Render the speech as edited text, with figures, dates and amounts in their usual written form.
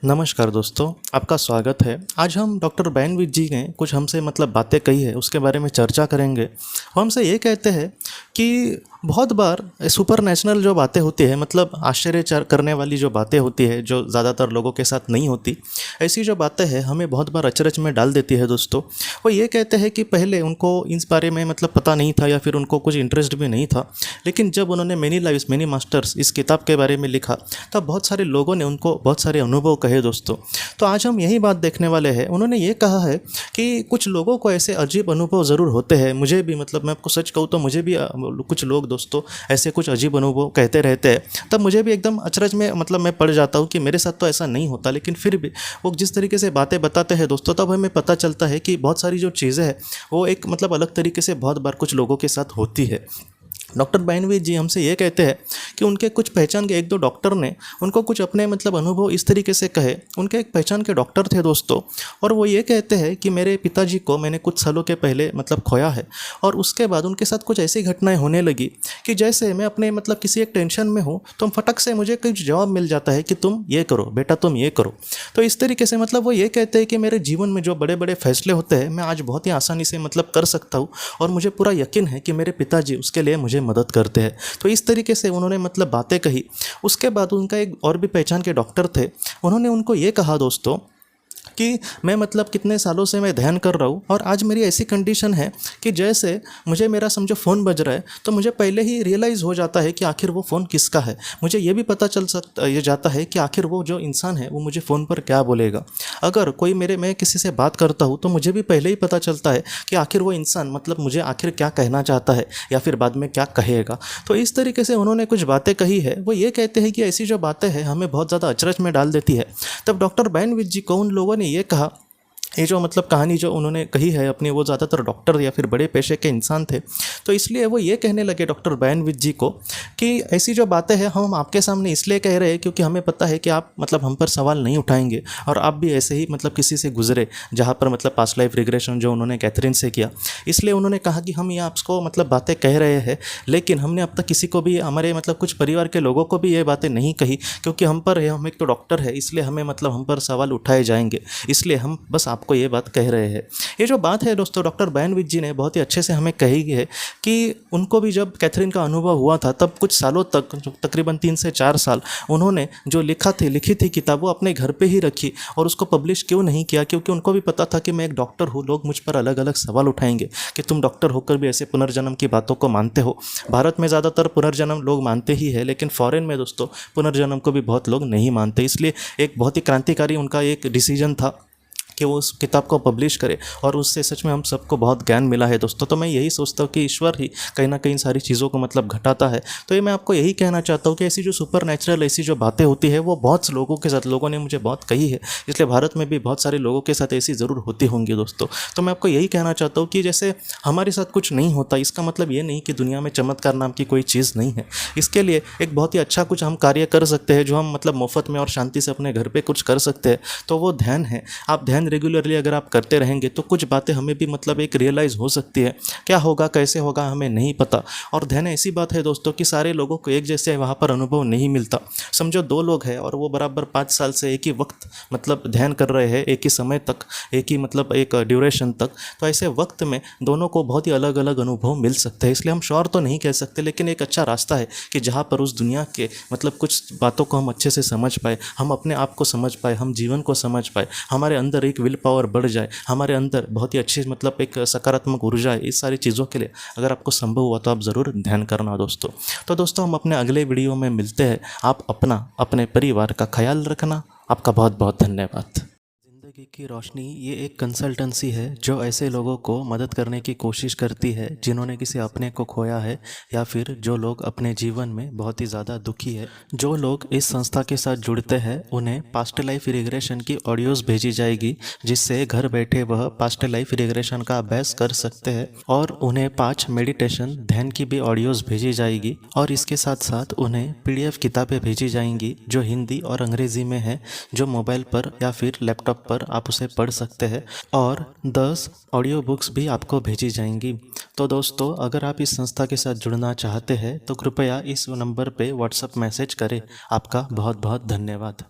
नमस्कार दोस्तों, आपका स्वागत है। आज हम डॉक्टर बैनविज जी ने कुछ हमसे बातें कही है, उसके बारे में चर्चा करेंगे। वो हमसे ये कहते हैं कि बहुत बार सुपर नेचुरल जो बातें होती है, आश्चर्य करने वाली जो बातें होती है, जो ज़्यादातर लोगों के साथ नहीं होती, ऐसी जो बातें हैं हमें बहुत बार अचरज में डाल देती है दोस्तों। वो ये कहते हैं कि पहले उनको इस बारे में पता नहीं था या फिर उनको कुछ इंटरेस्ट भी नहीं था, लेकिन जब उन्होंने मेनी लाइव्स मेनी मास्टर्स इस किताब के बारे में लिखा तब बहुत सारे लोगों ने उनको बहुत सारे अनुभव कहे दोस्तों। तो आज हम यही बात देखने वाले हैं। उन्होंने ये कहा है कि कुछ लोगों को ऐसे अजीब अनुभव ज़रूर होते हैं। मुझे भी मैं आपको सच कहूँ तो मुझे भी कुछ लोग दोस्तों ऐसे कुछ अजीब अनुभव कहते रहते हैं, तब मुझे भी एकदम अचरज में मैं पड़ जाता हूँ कि मेरे साथ तो ऐसा नहीं होता, लेकिन फिर भी वो जिस तरीके से बातें बताते हैं दोस्तों, तब हमें पता चलता है कि बहुत सारी जो चीज़ें हैं वो एक अलग तरीके से बहुत बार कुछ लोगों के साथ होती है। डॉक्टर बैनविज जी हमसे ये कहते हैं कि उनके कुछ पहचान के एक दो डॉक्टर ने उनको कुछ अपने अनुभव इस तरीके से कहे। उनके एक पहचान के डॉक्टर थे दोस्तों, और वो ये कहते हैं कि मेरे पिताजी को मैंने कुछ सालों के पहले खोया है, और उसके बाद उनके साथ कुछ ऐसी घटनाएं होने लगी कि जैसे मैं अपने किसी एक टेंशन में हूँ तो फटक से मुझे कुछ जवाब मिल जाता है कि तुम ये करो बेटा, तुम ये करो। तो इस तरीके से वो ये कहते हैं कि मेरे जीवन में जो बड़े बड़े फैसले होते हैं मैं आज बहुत ही आसानी से कर सकता हूँ, और मुझे पूरा यकीन है कि मेरे पिताजी उसके लिए मुझे मदद करते हैं। तो इस तरीके से उन्होंने बातें कही। उसके बाद उनका एक और भी पहचान के डॉक्टर थे, उन्होंने उनको ये कहा दोस्तों कि मैं कितने सालों से मैं ध्यान कर रहा हूँ, और आज मेरी ऐसी कंडीशन है कि जैसे मुझे मेरा समझो फ़ोन बज रहा है तो मुझे पहले ही रियलाइज़ हो जाता है कि आखिर वो फ़ोन किसका है। मुझे ये भी पता चल सकता ये जाता है कि आखिर वो जो इंसान है वो मुझे फ़ोन पर क्या बोलेगा। अगर कोई मैं किसी से बात करता हूँ तो मुझे भी पहले ही पता चलता है कि आखिर वो इंसान मुझे आखिर क्या कहना चाहता है या फिर बाद में क्या कहेगा। तो इस तरीके से उन्होंने कुछ बातें कही है। वो ये कहते हैं कि ऐसी जो बातें हैं हमें बहुत ज़्यादा अचरज में डाल देती है। तब डॉक्टर बैनविज जी को उन लोगों ने ये कहा, ये जो कहानी जो उन्होंने कही है अपनी, वो ज़्यादातर डॉक्टर या फिर बड़े पेशे के इंसान थे, तो इसलिए वो ये कहने लगे डॉक्टर बैनविज जी को कि ऐसी जो बातें हैं हम आपके सामने इसलिए कह रहे हैं क्योंकि हमें पता है कि आप हम पर सवाल नहीं उठाएंगे, और आप भी ऐसे ही किसी से गुजरे जहाँ पर पास्ट लाइफ रिग्रेशन जो उन्होंने कैथरीन से किया। इसलिए उन्होंने कहा कि हम ये आपको बातें कह रहे हैं, लेकिन हमने अब तक किसी को भी, हमारे कुछ परिवार के लोगों को भी ये बातें नहीं कही, क्योंकि हम पर हम एक तो डॉक्टर है, इसलिए हमें हम पर सवाल उठाए जाएंगे, इसलिए हम बस आपको ये बात कह रहे हैं। ये जो बात है दोस्तों डॉक्टर बैनविज जी ने बहुत ही अच्छे से हमें कही है कि उनको भी जब कैथरीन का अनुभव हुआ था तब कुछ सालों तक, तकरीबन 3 से 4 साल, उन्होंने जो लिखी थी किताब वो अपने घर पे ही रखी और उसको पब्लिश क्यों नहीं किया, क्योंकि उनको भी पता था कि मैं एक डॉक्टर हूँ, लोग मुझ पर अलग अलग सवाल उठाएंगे कि तुम डॉक्टर होकर भी ऐसे पुनर्जन्म की बातों को मानते हो। भारत में ज़्यादातर पुनर्जन्म लोग मानते ही है, लेकिन फॉरेन में दोस्तों पुनर्जन्म को भी बहुत लोग नहीं मानते। इसलिए एक बहुत ही क्रांतिकारी उनका एक डिसीजन था कि वो उस किताब को पब्लिश करे, और उससे सच में हम सबको बहुत ज्ञान मिला है दोस्तों। तो मैं यही सोचता हूँ कि ईश्वर ही कहीं ना कहीं सारी चीज़ों को घटाता है। तो ये मैं आपको यही कहना चाहता हूँ कि ऐसी जो सुपर नेचुरल ऐसी जो बातें होती है वो बहुत से लोगों के साथ, लोगों ने मुझे बहुत कही है, इसलिए भारत में भी बहुत सारे लोगों के साथ ऐसी ज़रूर होती होंगी दोस्तों। तो मैं आपको यही कहना चाहता हूँ कि जैसे हमारे साथ कुछ नहीं होता, इसका मतलब ये नहीं कि दुनिया में चमत्कार नाम की कोई चीज़ नहीं है। इसके लिए एक बहुत ही अच्छा कुछ हम कार्य कर सकते हैं, जो हम मुफ्त में और शांति से अपने घर पर कुछ कर सकते हैं, तो वो ध्यान है। आप ध्यान रेगुलरली अगर आप करते रहेंगे तो कुछ बातें हमें भी एक रियलाइज़ हो सकती है। क्या होगा कैसे होगा हमें नहीं पता। और ध्यान ऐसी बात है दोस्तों कि सारे लोगों को एक जैसे वहाँ पर अनुभव नहीं मिलता। समझो 2 लोग हैं और वो बराबर 5 साल से एक ही वक्त ध्यान कर रहे हैं, एक ही समय तक, एक ही एक ड्यूरेशन तक, तो ऐसे वक्त में दोनों को बहुत ही अलग अलग अनुभव मिल सकते हैं। इसलिए हम श्योर तो नहीं कह सकते, लेकिन एक अच्छा रास्ता है कि जहाँ पर उस दुनिया के कुछ बातों को हम अच्छे से समझ पाए, हम अपने आप को समझ पाए, हम जीवन को समझ पाए, हमारे अंदर एक विल पावर बढ़ जाए, हमारे अंदर बहुत ही अच्छी एक सकारात्मक ऊर्जा है। इस सारी चीज़ों के लिए अगर आपको संभव हुआ तो आप ज़रूर ध्यान करना दोस्तों। तो दोस्तों हम अपने अगले वीडियो में मिलते हैं। आप अपना अपने परिवार का ख्याल रखना। आपका बहुत बहुत धन्यवाद। ज़िंदगी की रोशनी ये एक कंसल्टेंसी है जो ऐसे लोगों को मदद करने की कोशिश करती है जिन्होंने किसी अपने को खोया है, या फिर जो लोग अपने जीवन में बहुत ही ज़्यादा दुखी है। जो लोग इस संस्था के साथ जुड़ते हैं उन्हें पास्ट लाइफ रिग्रेशन की ऑडियोज़ भेजी जाएगी, जिससे घर बैठे वह पास्ट लाइफ रिग्रेशन का अभ्यास कर सकते हैं, और उन्हें 5 मेडिटेशन ध्यान की भी ऑडियोज़ भेजी जाएगी, और इसके साथ साथ उन्हें PDF किताबें भेजी जाएंगी जो हिंदी और अंग्रेज़ी में है, जो मोबाइल पर या फिर लैपटॉप पर आप उसे पढ़ सकते हैं, और 10 ऑडियो बुक्स भी आपको भेजी जाएंगी। तो दोस्तों अगर आप इस संस्था के साथ जुड़ना चाहते हैं तो कृपया इस नंबर पे व्हाट्सएप मैसेज करें। आपका बहुत बहुत धन्यवाद।